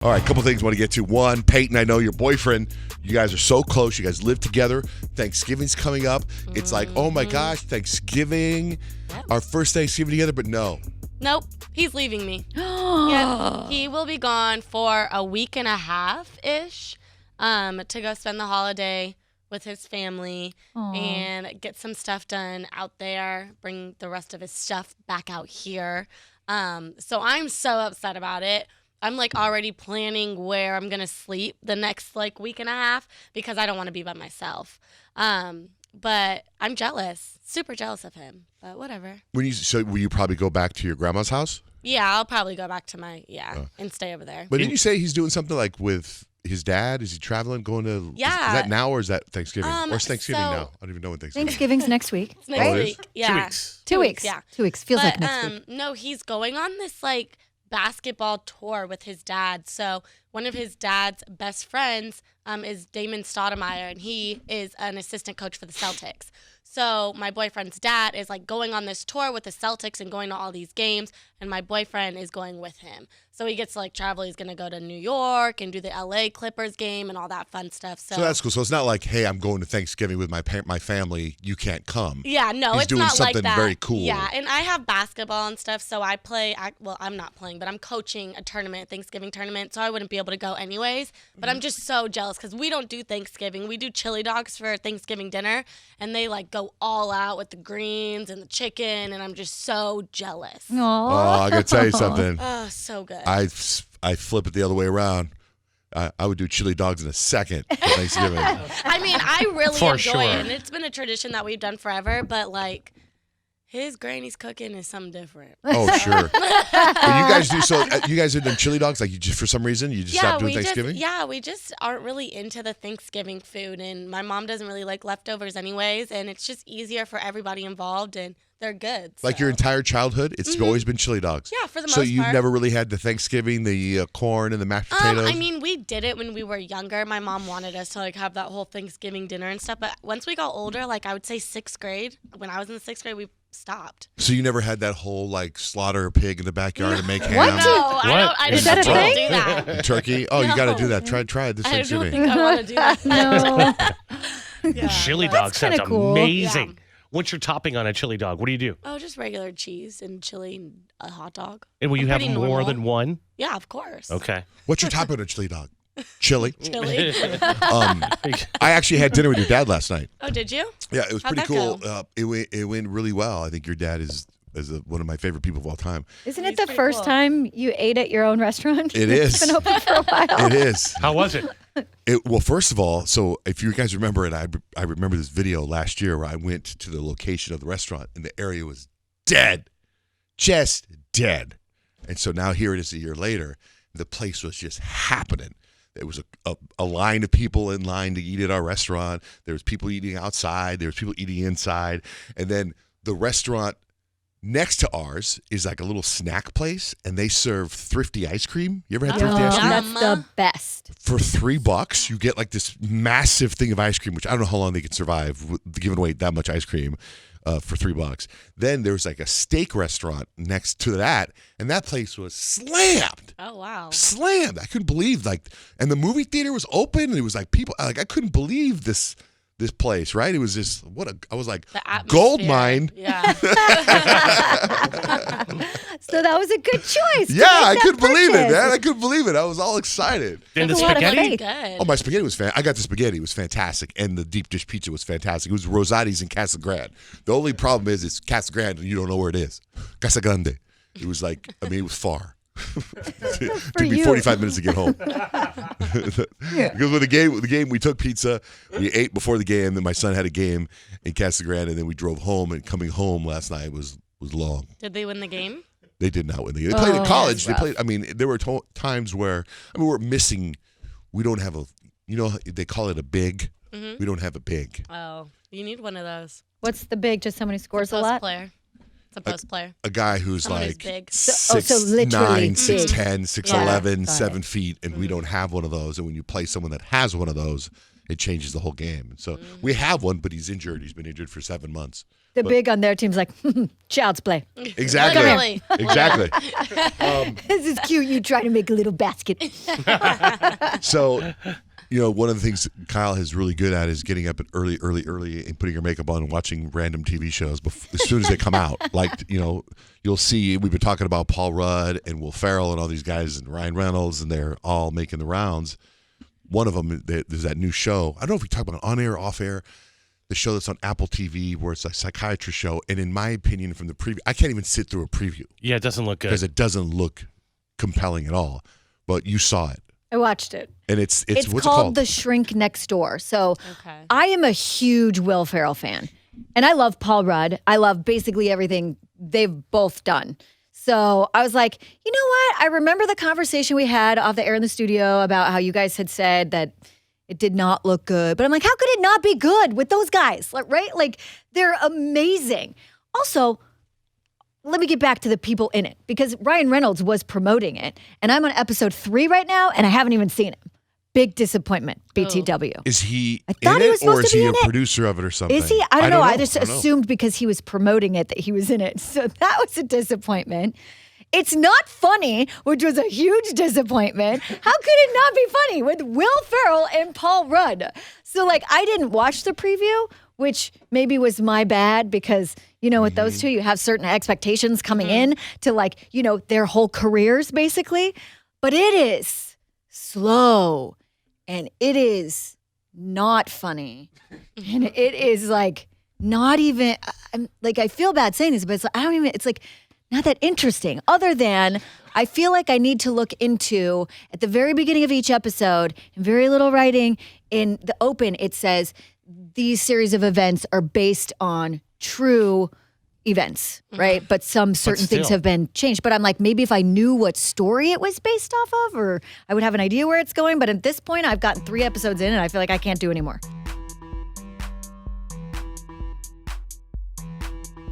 All right, a couple things I want to get to. One, Peyton, I know your boyfriend, you guys are so close. You guys live together. Thanksgiving's coming up. It's like, oh my gosh, Thanksgiving, our first Thanksgiving together, but no. Nope, he's leaving me. Yeah, he will be gone for a week and a half-ish to go spend the holiday with his family and get some stuff done out there, bring the rest of his stuff back out here. So I'm so upset about it. I'm like already planning where I'm going to sleep the next like week and a half because I don't want to be by myself. But I'm jealous, super jealous of him, but whatever. So will you probably go back to your grandma's house? Yeah, I'll probably go back to my, and stay over there. But didn't you say he's doing something like with his dad? Is he traveling, going to, is that now or is that Thanksgiving? Or is Thanksgiving now? I don't even know when Thanksgiving's next week. It's next week. Yeah. 2 weeks. 2 weeks. Yeah. 2 weeks. Feels like next week. No, he's going on this like basketball tour with his dad. So one of his dad's best friends is Damon Stoudemire, and he is an assistant coach for the Celtics. So my boyfriend's dad is like going on this tour with the Celtics and going to all these games, and my boyfriend is going with him. So he gets to like travel. He's going to go to New York and do the LA Clippers game and all that fun stuff. So that's cool. So it's not like, hey, I'm going to Thanksgiving with my family. You can't come. Yeah, no, He's it's doing not something like that. very cool. Yeah, and I have basketball and stuff, so I play. I'm not playing, but I'm coaching a tournament, Thanksgiving tournament, so I wouldn't be able to go anyways. But I'm just so jealous because we don't do Thanksgiving. We do chili dogs for Thanksgiving dinner, and they like go all out with the greens and the chicken, and I'm just so jealous. Aww. Oh, I got to tell you something. Oh, so good. I flip it the other way around. I would do chili dogs in a second for Thanksgiving. I mean, I really For enjoy sure. it, and it's been a tradition that we've done forever, but like his granny's cooking is something different. Oh, sure. But you guys do so. You guys are doing chili dogs like you just for some reason you just stopped doing Thanksgiving. We just aren't really into the Thanksgiving food, and my mom doesn't really like leftovers anyways, and it's just easier for everybody involved, and they're good. Like so. your entire childhood, it's always been chili dogs. Yeah, for the most So part. you've never really had the Thanksgiving, the corn and the mashed potatoes. I mean, we did it when we were younger. My mom wanted us to like have that whole Thanksgiving dinner and stuff, but once we got older, like I would say 6th grade, when I was in the 6th grade, we stopped. So you never had that whole like slaughter a pig in the backyard and make ham. What? No, I Is didn't that a want to thing? do that. And turkey. Oh, you got to do that. No. Try it this I don't Thanksgiving. think I want to do that. No. Chili That's dog sounds kinda cool. amazing. Yeah. What's your topping on a chili dog? What do you do? Oh, just regular cheese and chili and a hot dog. And will you have Pretty more normal. than one? Yeah, of course. Okay. What's your topping on a chili dog? Chili. Chili. I actually had dinner with your dad last night. Oh, did you? Yeah, it was How'd pretty that cool. It went really well. I think your dad is one of my favorite people of all time. Isn't He's it the pretty first cool. time you ate at your own restaurant? It It's is. been open for a while. It is. How was it? Well, first of all, so if you guys remember it, I remember this video last year where I went to the location of the restaurant and the area was dead, just dead. And so now here it is a year later, the place was just happening. There was a line of people in line to eat at our restaurant. There was people eating outside. There was people eating inside. And then the restaurant next to ours is like a little snack place, and they serve Thrifty ice cream. You ever had Thrifty ice cream? That's the best. For $3, you get like this massive thing of ice cream, which I don't know how long they can survive with giving away that much ice cream for $3. Then there's like a steak restaurant next to that, and that place was slammed. Oh, wow. Slammed. I couldn't believe and the movie theater was open, and it was like people I couldn't believe this place, right? It was just I was like The atmosphere. gold mine. Yeah. So that was a good choice. to Yeah, make I that couldn't believe it, purchase. man. I couldn't believe it. I was all excited. And the That's a lot of spaghetti? faith. Good. Oh, my spaghetti was I got the spaghetti. It was fantastic. And the deep dish pizza was fantastic. It was Rosati's in Casa Grande. The only problem is it's Casa Grande and you don't know where it is. Casa Grande. It was like, it was far. Took me you. 45 minutes to get home. Because with the game, we took pizza. We ate before the game. Then my son had a game in Casa Grande. And then we drove home. And coming home last night was long. Did they win the game? They did not win the game. They played in Oh, college. that's They played. There were times where we're missing. We don't have they call it a big. Mm-hmm. We don't have a big. Oh, you need one of those. What's the big? Just someone who scores a Post lot? player. It's a post player. A guy who's Someone who's like big. So 6'9", literally big. 6'10", 6'11", Got 7 it. feet, and we don't have one of those. And when you play someone that has one of those, it changes the whole game. So we have one, but he's injured. He's been injured for 7 months. The big on their team's like, child's play. Exactly. Literally. Exactly. This is cute. You try to make a little basket. So, one of the things Kyle is really good at is getting up at early and putting your makeup on and watching random TV shows as soon as they come out. Like, you'll see, we've been talking about Paul Rudd and Will Ferrell and all these guys and Ryan Reynolds, and they're all making the rounds. One of them, there's that new show. I don't know if we talk about on air or off air. The show that's on Apple TV where it's a psychiatrist show. And in my opinion, from the preview, I can't even sit through a preview. Yeah, it doesn't look good. Because it doesn't look compelling at all. But you saw it. I watched it. And it's It's what's called it called? The Shrink Next Door. So Okay. I am a huge Will Ferrell fan. And I love Paul Rudd. I love basically everything they've both done. So I was like, you know what? I remember the conversation we had off the air in the studio about how you guys had said that it did not look good. But I'm like, how could it not be good with those guys? Like, right? Like, they're amazing. Also, let me get back to the people in it because Ryan Reynolds was promoting it. And I'm on episode 3 right now, and I haven't even seen him. Big disappointment, BTW. Is he I thought in he was it, or supposed is to be he a in it. producer of it or something? Is he? I don't know. I just I don't know. assumed because he was promoting it that he was in it. So that was a disappointment. It's not funny, which was a huge disappointment. How could it not be funny with Will Ferrell and Paul Rudd? So, I didn't watch the preview, which maybe was my bad because, with those two, you have certain expectations coming in to, their whole careers, basically. But it is slow and it is not funny. And it is, not even, I feel bad saying this, but it's not that interesting, other than I feel like I need to look into, at the very beginning of each episode, and very little writing, in the open, it says, these series of events are based on true events, right? But some certain things still. have been changed. But I'm like, maybe if I knew what story it was based off of, or I would have an idea where it's going. But at this point, I've gotten 3 episodes in, and I feel like I can't do anymore.